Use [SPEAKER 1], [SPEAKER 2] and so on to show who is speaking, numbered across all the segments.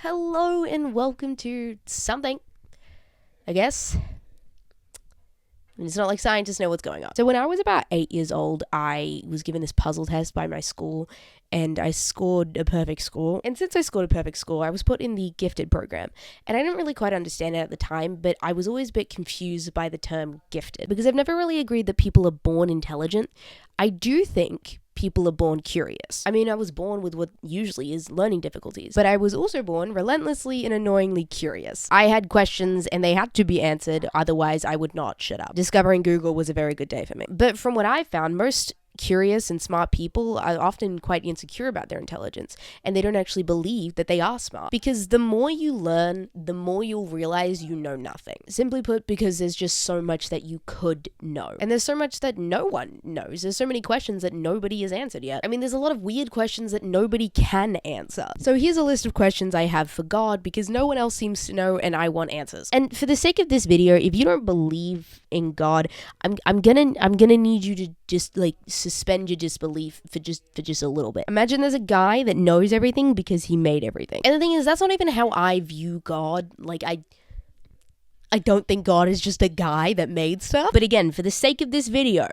[SPEAKER 1] Hello and welcome to something, I guess. It's not like scientists know what's going on. So when I was about 8 years old, I was given this puzzle test by my school and I scored a perfect score. And since I scored a perfect score, I was put in the gifted program. And I didn't really quite understand it at the time, but I was always a bit confused by the term gifted because I've never really agreed that people are born intelligent. I do think people are born curious. I mean, I was born with what usually is learning difficulties, but I was also born relentlessly and annoyingly curious. I had questions and they had to be answered, otherwise I would not shut up. Discovering Google was a very good day for me. But from what I found, most curious and smart people are often quite insecure about their intelligence, and they don't actually believe that they are smart. Because the more you learn, the more you'll realize you know nothing. Simply put, because there's just so much that you could know. And there's so much that no one knows. There's so many questions that nobody has answered yet. I mean, there's a lot of weird questions that nobody can answer. So here's a list of questions I have for God, because no one else seems to know and I want answers. And for the sake of this video, if you don't believe in God, I'm gonna need you to just suspend your disbelief for just a little bit. Imagine there's a guy that knows everything because he made everything. And the thing is, that's not even how I view God. I don't think God is just a guy that made stuff. But again, for the sake of this video,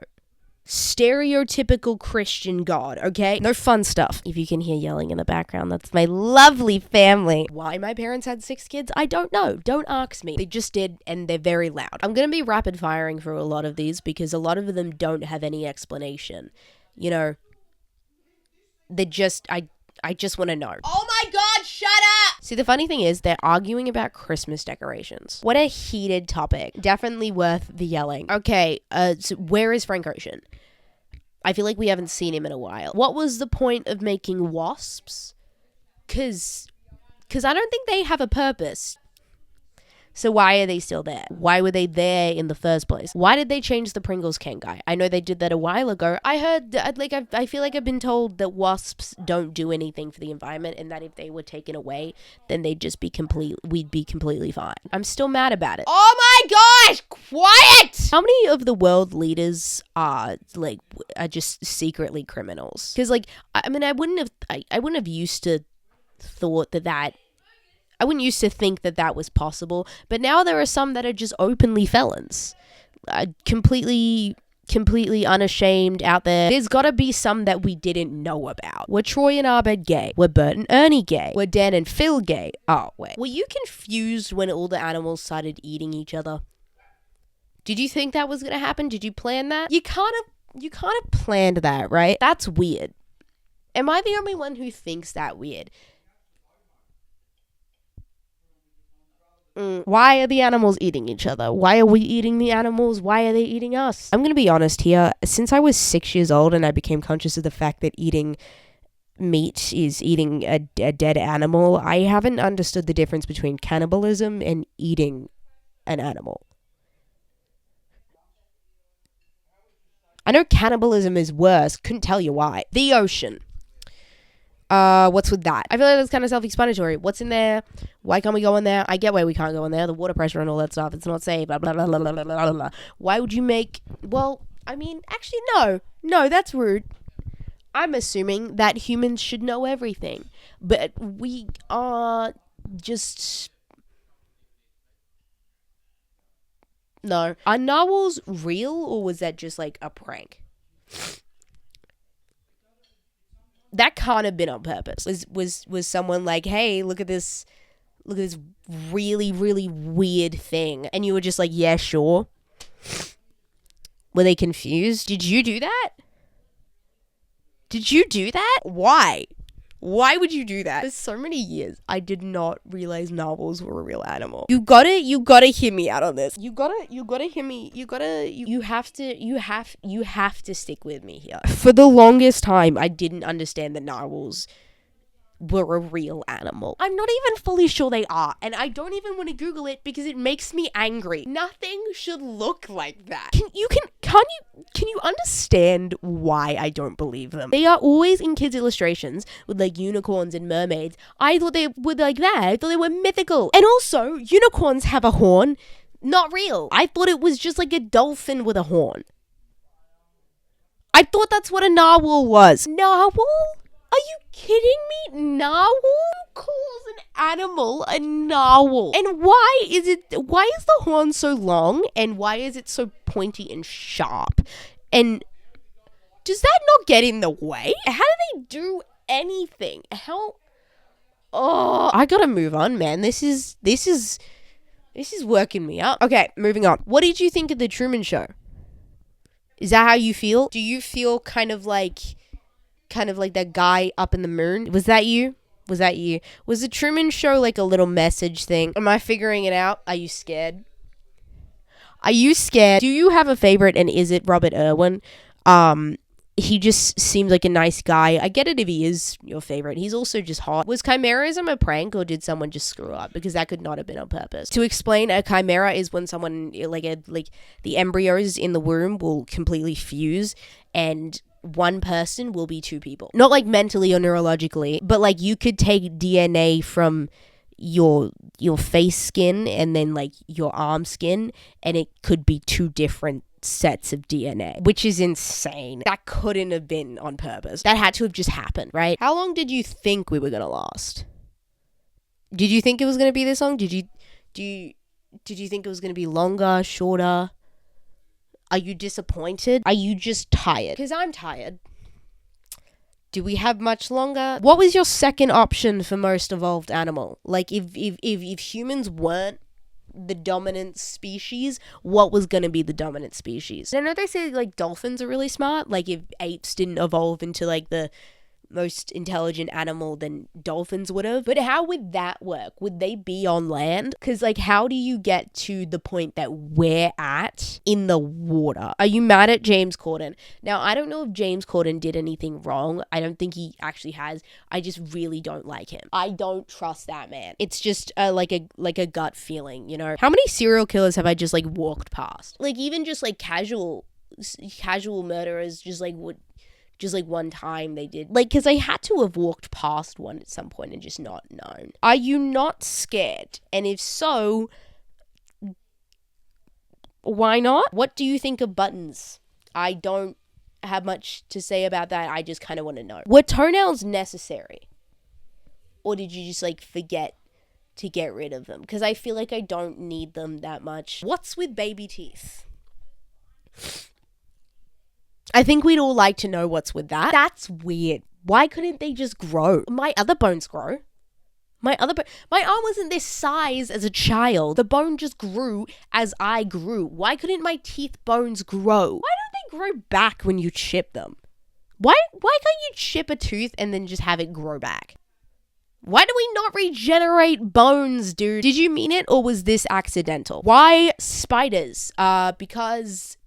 [SPEAKER 1] stereotypical Christian God, okay? No fun stuff. If you can hear yelling in the background, that's my lovely family. Why my parents had 6 kids, I don't know. Don't ask me. They just did, and they're very loud. I'm gonna be rapid firing through a lot of these because a lot of them don't have any explanation. You know, they just, I just want to know. Oh my God, shut up! See, the funny thing is, they're arguing about Christmas decorations. What a heated topic. Definitely worth the yelling. Okay, so where is Frank Ocean? I feel like we haven't seen him in a while. What was the point of making wasps? Cause I don't think they have a purpose. So why are they still there? Why were they there in the first place? Why did they change the Pringles can guy? I know they did that a while ago. I heard, I feel like I've been told that wasps don't do anything for the environment and that if they were taken away, then we'd be completely fine. I'm still mad about it. Oh my gosh, quiet! How many of the world leaders are just secretly criminals? Because I mean, I wouldn't have used to I wouldn't used to think that was possible, but now there are some that are just openly felons. Completely unashamed out there. There's gotta be some that we didn't know about. Were Troy and Abed gay? Were Bert and Ernie gay? Were Dan and Phil gay? Oh, wait. Were you confused when all the animals started eating each other? Did you think that was gonna happen? Did you plan that? You kind of planned that, right? That's weird. Am I the only one who thinks that weird? Why are the animals eating each other? Why are we eating the animals? Why are they eating us? I'm going to be honest here. Since I was 6 years old and I became conscious of the fact that eating meat is eating a dead animal, I haven't understood the difference between cannibalism and eating an animal. I know cannibalism is worse. Couldn't tell you why. The ocean. What's with that? I feel like that's kind of self-explanatory. What's in there? Why can't we go in there? I get why we can't go in there. The water pressure and all that stuff. It's not safe. Blah, blah, blah, blah, blah, blah, blah, blah. Why would you make... Well, I mean, actually, no. No, that's rude. I'm assuming that humans should know everything. But we are just... No. Are narwhals real, or was that just a prank? That can't have been on purpose. Was someone like, hey, look at this really, really weird thing, and you were just like, yeah, sure. Were they confused? Did you do that? Why? Why would you do that? For so many years, I did not realize narwhals were a real animal. You gotta hear me out on this. You gotta hear me. You have to stick with me here. For the longest time, I didn't understand that narwhals were a real animal. I'm not even fully sure they are, and I don't even want to Google it because it makes me angry. Nothing should look like that. Can you understand why I don't believe them? They are always in kids' illustrations with unicorns and mermaids. I thought they were like that. I thought they were mythical. And also, unicorns have a horn. Not real. I thought it was just a dolphin with a horn. I thought that's what a narwhal was. Narwhal? A you kidding me? Narwhal? Who calls an animal a narwhal? And why is the horn so long? And why is it so pointy and sharp? And does that not get in the way? How do they do anything? I gotta move on, man. This is working me up. Okay, moving on. What did you think of the Truman Show? Is that how you feel? Do you feel kind of like that guy up in the moon? Was that you? Was the Truman Show like a little message thing? Am I figuring it out? Are you scared? Do you have a favorite, and is it Robert Irwin? He just seems like a nice guy. I get it if he is your favorite. He's also just hot. Was chimerism a prank, or did someone just screw up? Because that could not have been on purpose. To explain, a chimera is when someone, like the embryos in the womb will completely fuse, and one person will be two people. Not like mentally or neurologically, but like you could take DNA from your face skin and then like your arm skin, and it could be two different sets of DNA, which is insane. That couldn't have been on purpose. That had to have just happened, right? How long did you think we were gonna last? Did you think it was gonna be this long? Did you think it was gonna be longer, shorter? Are you disappointed? Are you just tired? Because I'm tired. Do we have much longer? What was your second option for most evolved animal? Like if humans weren't the dominant species, what was going to be the dominant species? I know they say like dolphins are really smart. Like if apes didn't evolve into like the most intelligent animal, then dolphins would have. But how would that work? Would they be on land? Because like how do you get to the point that we're at in the water? Are you mad at James Corden? Now, I don't know if James Corden did anything wrong. I don't think he actually has. I just really don't like him. I don't trust that man. It's just like a gut feeling, you know? How many serial killers have I just like walked past? Like even just like casual murderers just like would just like one time they did, like, because I had to have walked past one at some point and just not known. Are you not scared? And if so, why not? What do you think of buttons? I don't have much to say about that. I just kind of want to know. Were toenails necessary? Or did you just like forget to get rid of them? Because I feel like I don't need them that much. What's with baby teeth? I think we'd all like to know what's with that. That's weird. Why couldn't they just grow? My other bones grow. My arm wasn't this size as a child. The bone just grew as I grew. Why couldn't my teeth bones grow? Why don't they grow back when you chip them? Why can't you chip a tooth and then just have it grow back? Why do we not regenerate bones, dude? Did you mean it, or was this accidental? Why spiders? Because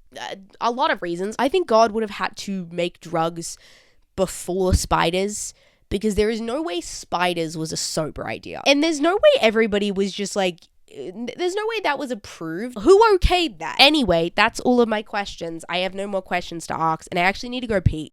[SPEAKER 1] a lot of reasons. I think God would have had to make drugs before spiders, because there is no way spiders was a sober idea. And there's no way everybody was just like, there's no way that was approved. Who okayed that? Anyway, that's all of my questions. I have no more questions to ask, and I actually need to go pee.